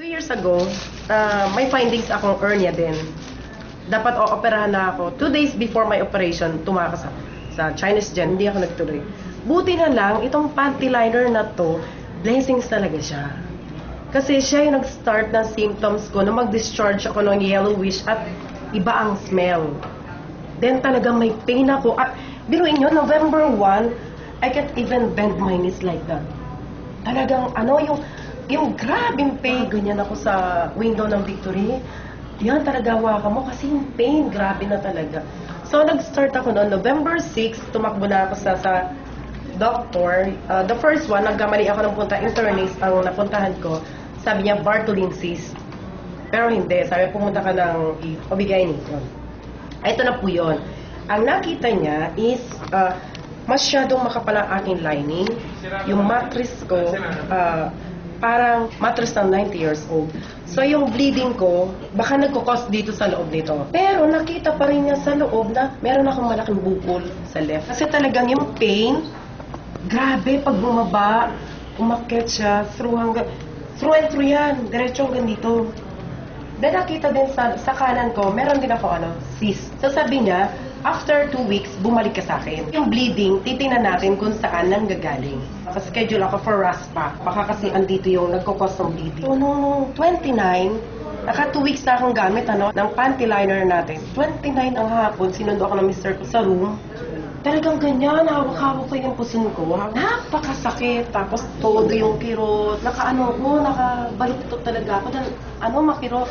2 years ago, may findings akong hernia din. Dapat o-operahan na ako. 2 days before my operation, tumakas ako sa Chinese Gen. Hindi ako nagtuloy. Buti na lang, itong panty liner na to, blessings talaga siya. Kasi siya yung nag-start ng symptoms ko na mag-discharge ako ng yellowish at iba ang smell. Then talagang may pain ako. At biruin nyo, November 1, I can't even bend my knees like that. Talagang yung grabing pain. Ganyan ako sa window ng Victory. Yan talaga hawakan mo kasi yung pain, grabe na talaga. So nag-start ako noon, November 6, tumakbo na ako sa doctor. The first one, nagkamali ako ng punta, internist ang napuntahan ko. Sabi niya, Bartholin cyst. Pero hindi, sabi pumunta ka ng OB-GYN. Ito na po yun. Ang nakita niya is masyadong makapal ang aking lining. Yung mattress ko, parang mattress ng 90 years old. So yung bleeding ko, baka nagkukos dito sa loob nito. Pero nakita pa rin niya sa loob na meron akong malaking bukol sa left. Kasi talagang yung pain, grabe pag bumaba, umakyat siya, through and through yan, diretso hanggang dito. Then nakita din sa kanan ko, meron din ako cyst. So sabi niya, after 2 weeks, bumalik ka sa akin. Yung bleeding, titingnan natin kung saan nang gagaling. Naka-schedule ako for RASPA. Baka kasi andito yung nagkukos ng bleeding. So, noong 29, naka 2 weeks na akong gamit ng panty liner natin. 29 ang hapon, sinundo ako ng mister ko sa room. Talagang ganyan, hawak-hawak ko yung puson ko. Napakasakit. Tapos todo yung kirot. Nakabaluktot talaga ako. Makirot.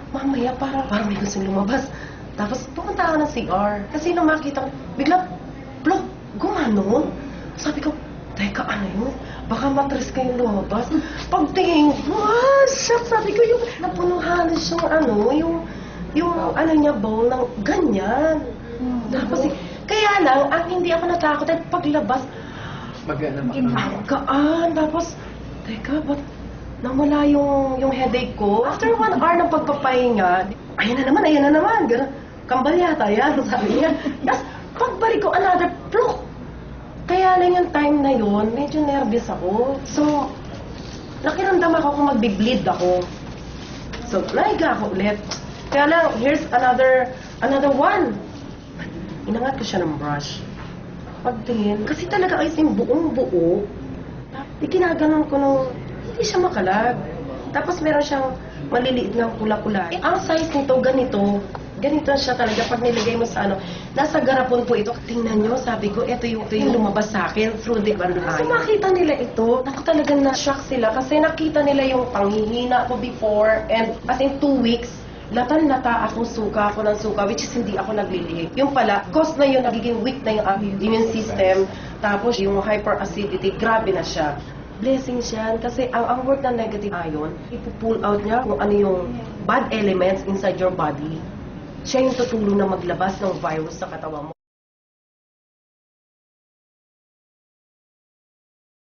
Mamaya parang may gusto lumabas. Tapos pumunta ako ng CR. Kasi nung makita ko, bigla, plok, gumano. Sabi ko, teka, ano yun? Baka matris kayong lumabas. Pagtingin, sabi ko, yung napunuhan yung niya, bowl ng ganyan. Tapos, kaya lang, ang hindi ako natakot at paglabas, ang gaan. Tapos, teka, ba't nawala yung headache ko? After 1 hour ng pagpapahinga, ayan na naman. Ganun, kambal yata yan, sabi niya. Tapos, pagbalik ko, another plok. Kaya lang yung time na yun, medyo nervous ako. So, nakiramdam ako kung magbi-bleed ako. So, nahiga ako ulit. Kaya lang, here's another one. Inangat ko siya ng brush. Pagtingin, kasi talaga ay yung buong-buo. Ikinaganon ko nung hindi siya makalag. Tapos meron siyang maliliit ng kula-kula. Ang size nito, ganito siya talaga. Pag nilagay mo sa nasa garapon po ito. Tingnan nyo, sabi ko, ito yung lumabas sa akin through the bandai. So makita nila ito, naku talagang na-shock sila kasi nakita nila yung panghihina ko before and as in 2 weeks, latan-lata akong suka ako ng suka, which is hindi ako naglilihi. Yung pala, cause na yun, nagiging weak na yung immune system, tapos yung hyperacidity, grabe na siya. Blessing siya, kasi ang work ng negative ion, ipupull out niya kung ano yung bad elements inside your body. Siya yung tutulong na maglabas ng virus sa katawan mo.